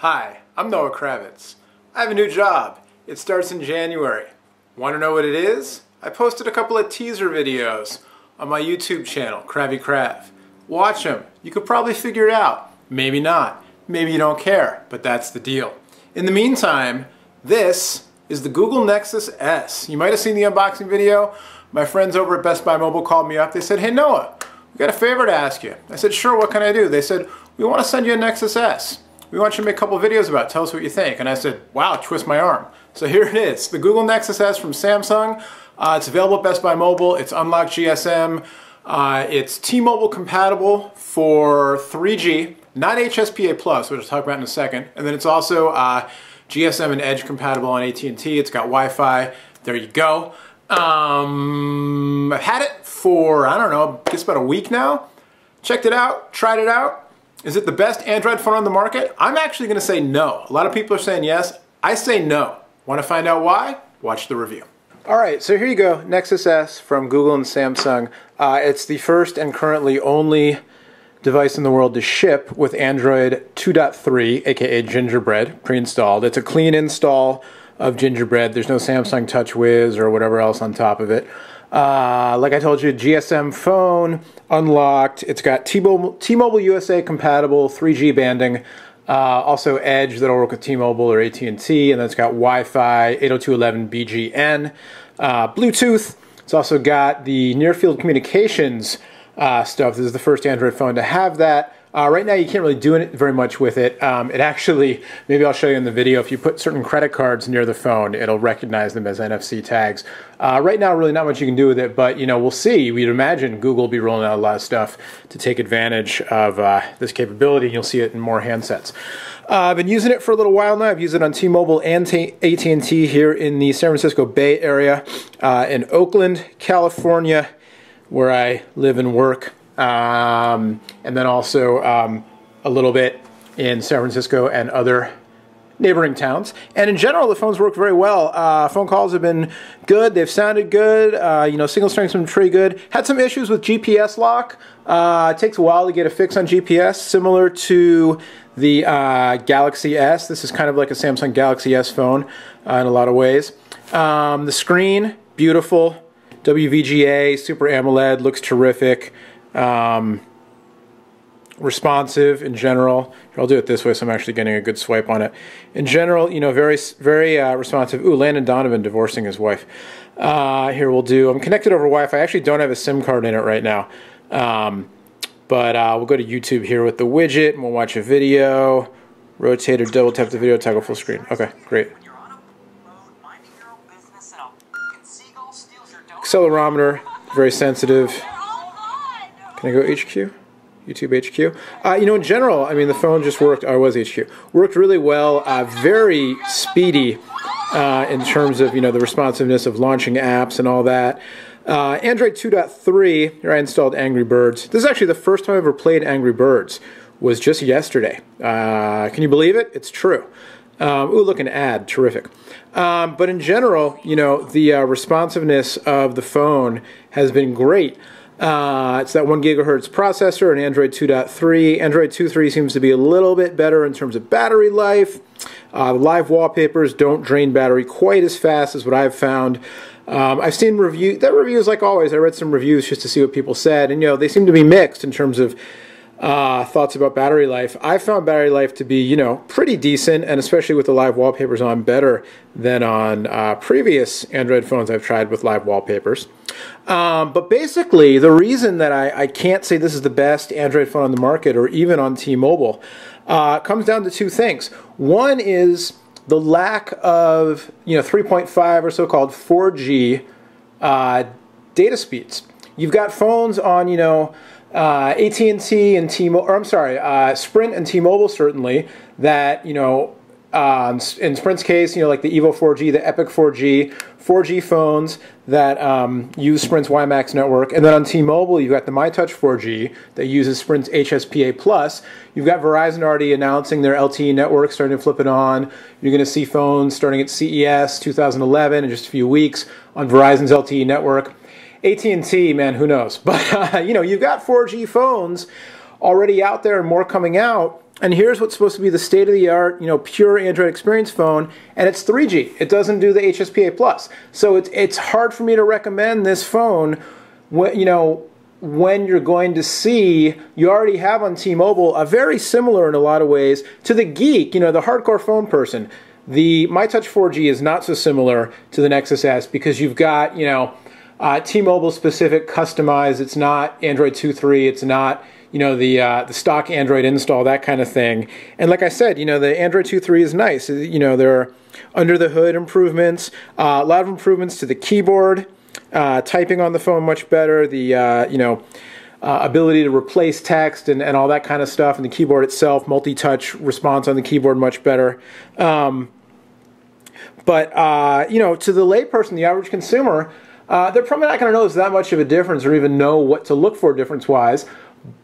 Hi, I'm Noah Kravitz. I have a new job. It starts in January. Want to know what it is? I posted a couple of teaser videos on my YouTube channel, Kravy Krav. Watch them. You could probably figure it out. Maybe not. Maybe you don't care, but that's the deal. In the meantime, this is the Google Nexus S. You might have seen the unboxing video. My friends over at Best Buy Mobile called me up. They said, "Hey Noah, we got a favor to ask you." I said, "Sure, what can I do?" They said, "We want to send you a Nexus S. We want you to make a couple of videos about it. Tell us what you think." And I said, "Wow, twist my arm." So here it is, the Google Nexus S from Samsung. It's available at Best Buy Mobile. It's unlocked GSM. It's T-Mobile compatible for 3G, not HSPA+, which I'll talk about in a second. And then it's also GSM and Edge compatible on AT&T. It's got Wi-Fi. There you go. I've had it for, I don't know, I guess about a week now. Checked it out, tried it out. Is it the best Android phone on the market? I'm actually going to say no. A lot of people are saying yes. I say no. Want to find out why? Watch the review. Alright, so here you go, Nexus S from Google and Samsung. It's the first and currently only device in the world to ship with Android 2.3, aka Gingerbread, pre-installed. It's a clean install of Gingerbread. There's no Samsung TouchWiz or whatever else on top of it. Like I told you, GSM phone, unlocked. It's got T-Mobile USA compatible 3G banding. Also Edge that'll work with T-Mobile or AT&T, and then it's got Wi-Fi, 802.11bgn, Bluetooth. It's also got the near-field communications stuff. This is the first Android phone to have that. Right now you can't really do it very much with it. It actually, maybe I'll show you in the video, if you put certain credit cards near the phone, it'll recognize them as NFC tags. Right now really not much you can do with it, but you know, we'll see. We'd imagine Google will be rolling out a lot of stuff to take advantage of this capability, and you'll see it in more handsets. I've been using it for a little while now. I've used it on T-Mobile and AT&T here in the San Francisco Bay Area, in Oakland, California, where I live and work. And then also a little bit in San Francisco and other neighboring towns. And in general, the phones work very well. Phone calls have been good. They've sounded good. You know, signal strength's been pretty good. Had some issues with GPS lock. It takes a while to get a fix on GPS, similar to the Galaxy S. This is kind of like a Samsung Galaxy S phone in a lot of ways. The screen, beautiful. WVGA, Super AMOLED, looks terrific. Responsive in general. Here, I'll do it this way so I'm actually getting a good swipe on it. In general, you know, very responsive. Ooh, Landon Donovan divorcing his wife. Here we'll do, I'm connected over Wi-Fi. I actually don't have a SIM card in it right now. But we'll go to YouTube here with the widget and we'll watch a video. Rotate or double tap the video, toggle full screen. Okay, great. Accelerometer, very sensitive. Can I go HQ? YouTube HQ? You know, in general, I mean, the phone just worked, or was HQ, worked really well, very speedy in terms of, you know, the responsiveness of launching apps and all that. Android 2.3, here I installed Angry Birds. This is actually the first time I ever played Angry Birds, was just yesterday. Can you believe it? It's true. Ooh, look, an ad, terrific. But in general, you know, the responsiveness of the phone has been great. It's that 1 gigahertz processor, and Android 2.3. Android 2.3 seems to be a little bit better in terms of battery life. The live wallpapers don't drain battery quite as fast as what I've found. I've seen reviews like always. I read some reviews just to see what people said, and you know, they seem to be mixed in terms of thoughts about battery life. I found battery life to be, you know, pretty decent, and especially with the live wallpapers on, better than on previous Android phones I've tried with live wallpapers. But basically, the reason that I can't say this is the best Android phone on the market, or even on T-Mobile, comes down to two things. One is the lack of, you know, 3.5 or so-called 4G data speeds. You've got phones on, you know, AT&T and T-Mobile, or I'm sorry, Sprint and T-Mobile certainly, that, you know, in Sprint's case, you know, like the Evo 4G, the Epic 4G phones that use Sprint's WiMAX network. And then on T-Mobile, you've got the MyTouch 4G that uses Sprint's HSPA+. You've got Verizon already announcing their LTE network, starting to flip it on. You're going to see phones starting at CES 2011 in just a few weeks on Verizon's LTE network. AT&T, man, who knows? But, you know, you've got 4G phones already out there and more coming out and here's what's supposed to be the state-of-the-art, pure Android experience phone, and it's 3G. It doesn't do the HSPA Plus. So it's hard for me to recommend this phone when you're going to see, you already have on T-Mobile a very similar in a lot of ways to the geek, the hardcore phone person. The MyTouch 4G is not so similar to the Nexus S because you've got, T-Mobile specific customized. It's not Android 2.3. It's not the stock Android install, that kind of thing. And like I said, the Android 2.3 is nice. There are under the hood improvements, a lot of improvements to the keyboard, typing on the phone much better, the ability to replace text and all that kind of stuff, and the keyboard itself, multi-touch response on the keyboard much better. But to the layperson, the average consumer, they're probably not going to notice that much of a difference or even know what to look for difference-wise.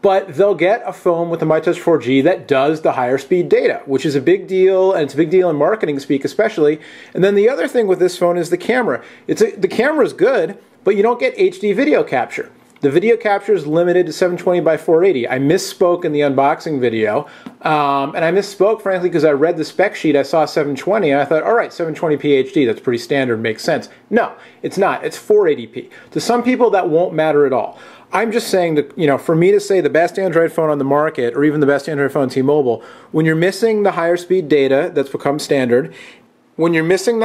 But they'll get a phone with the MyTouch 4G that does the higher speed data, which is a big deal, and it's a big deal in marketing speak especially. And then the other thing with this phone is the camera. The camera's good, but you don't get HD video capture. The video capture is limited to 720 by 480. I misspoke in the unboxing video, and I misspoke frankly because I read the spec sheet, I saw 720, and I thought, all right, 720p HD, that's pretty standard, makes sense. No, it's not. It's 480p. To some people, that won't matter at all. I'm just saying that, for me to say the best Android phone on the market, or even the best Android phone T-Mobile, when you're missing the higher speed data that's become standard, and you're missing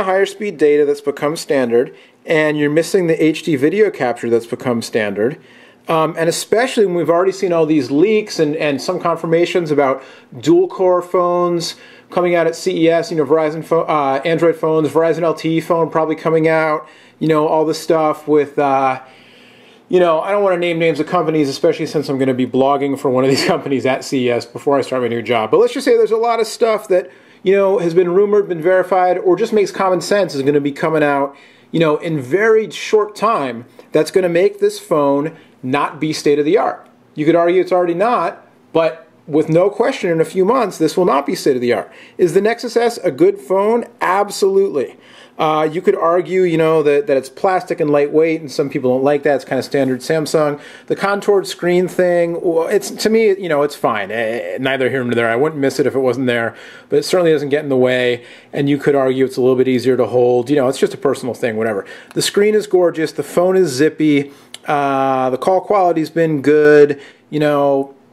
the HD video capture that's become standard, and especially when we've already seen all these leaks and some confirmations about dual-core phones coming out at CES, Verizon Android phones, Verizon LTE phone probably coming out, all the stuff with... I don't want to name names of companies, especially since I'm going to be blogging for one of these companies at CES before I start my new job. But let's just say there's a lot of stuff that, has been rumored, been verified, or just makes common sense is going to be coming out, in very short time that's going to make this phone not be state-of-the-art. You could argue it's already not, but with no question in a few months, this will not be state-of-the-art. Is the Nexus S a good phone? Absolutely. You could argue, that it's plastic and lightweight, and some people don't like that. It's kind of standard Samsung. The contoured screen thing, to me, it's fine. Neither here nor there. I wouldn't miss it if it wasn't there, but it certainly doesn't get in the way, and you could argue it's a little bit easier to hold. It's just a personal thing, whatever. The screen is gorgeous. The phone is zippy. The call quality's been good,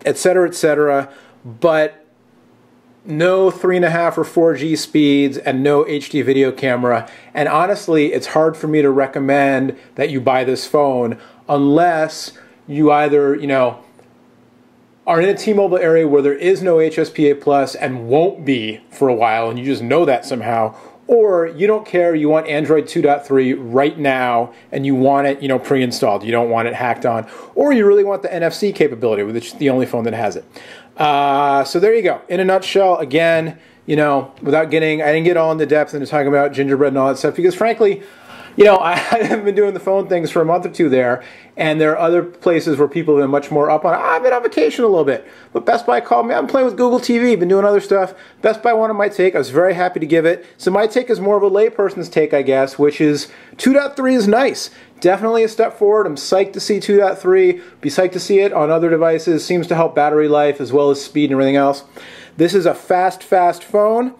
etc., but no 3.5 or 4G speeds and no HD video camera. And honestly, it's hard for me to recommend that you buy this phone unless you either, are in a T-Mobile area where there is no HSPA Plus and won't be for a while, and you just know that somehow, or you don't care, you want Android 2.3 right now, and you want it, pre-installed. You don't want it hacked on. Or you really want the NFC capability, which is the only phone that has it. So there you go. In a nutshell, again, without getting, I didn't get all into depth into talking about gingerbread and all that stuff, because frankly, I haven't been doing the phone things for a month or two there, and there are other places where people have been much more up on it. I've been on vacation a little bit, but Best Buy called me. I'm playing with Google TV, been doing other stuff. Best Buy wanted my take. I was very happy to give it. So my take is more of a layperson's take, I guess, which is 2.3 is nice. Definitely a step forward. I'm psyched to see 2.3. Be psyched to see it on other devices. Seems to help battery life as well as speed and everything else. This is a fast phone.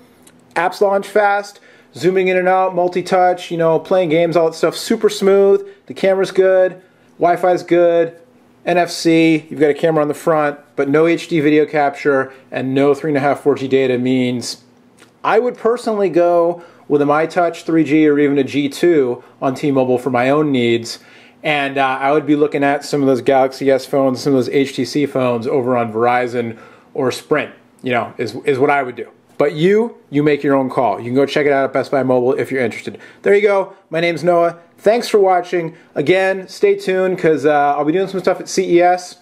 Apps launch fast. Zooming in and out, multi-touch, playing games, all that stuff, super smooth. The camera's good, Wi-Fi's good, NFC, you've got a camera on the front, but no HD video capture and no 3.5 4G data means I would personally go with a MyTouch 3G or even a G2 on T-Mobile for my own needs, and I would be looking at some of those Galaxy S phones, some of those HTC phones over on Verizon or Sprint, is what I would do. But you make your own call. You can go check it out at Best Buy Mobile if you're interested. There you go. My name's Noah. Thanks for watching. Again, stay tuned because I'll be doing some stuff at CES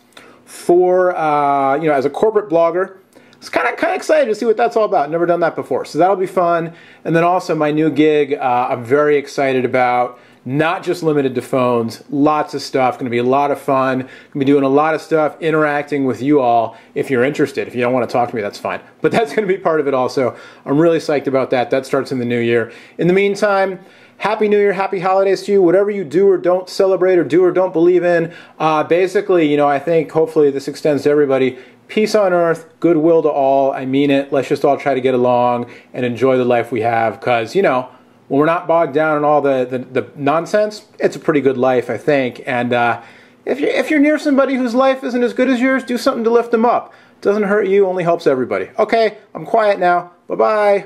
for, as a corporate blogger. It's kind of excited to see what that's all about. Never done that before. So that'll be fun. And then also my new gig I'm very excited about. Not just limited to phones, lots of stuff, going to be a lot of fun, going to be doing a lot of stuff, interacting with you all if you're interested. If you don't want to talk to me, that's fine. But that's going to be part of it also. I'm really psyched about that. That starts in the new year. In the meantime, Happy New Year, happy holidays to you. Whatever you do or don't celebrate or do or don't believe in, basically, I think hopefully this extends to everybody. peace on earth, goodwill to all. I mean it. Let's just all try to get along and enjoy the life we have, because, you know, when we're not bogged down in all the nonsense, it's a pretty good life, I think. And if you're near somebody whose life isn't as good as yours, do something to lift them up. Doesn't hurt you, only helps everybody. Okay, I'm quiet now. Bye-bye.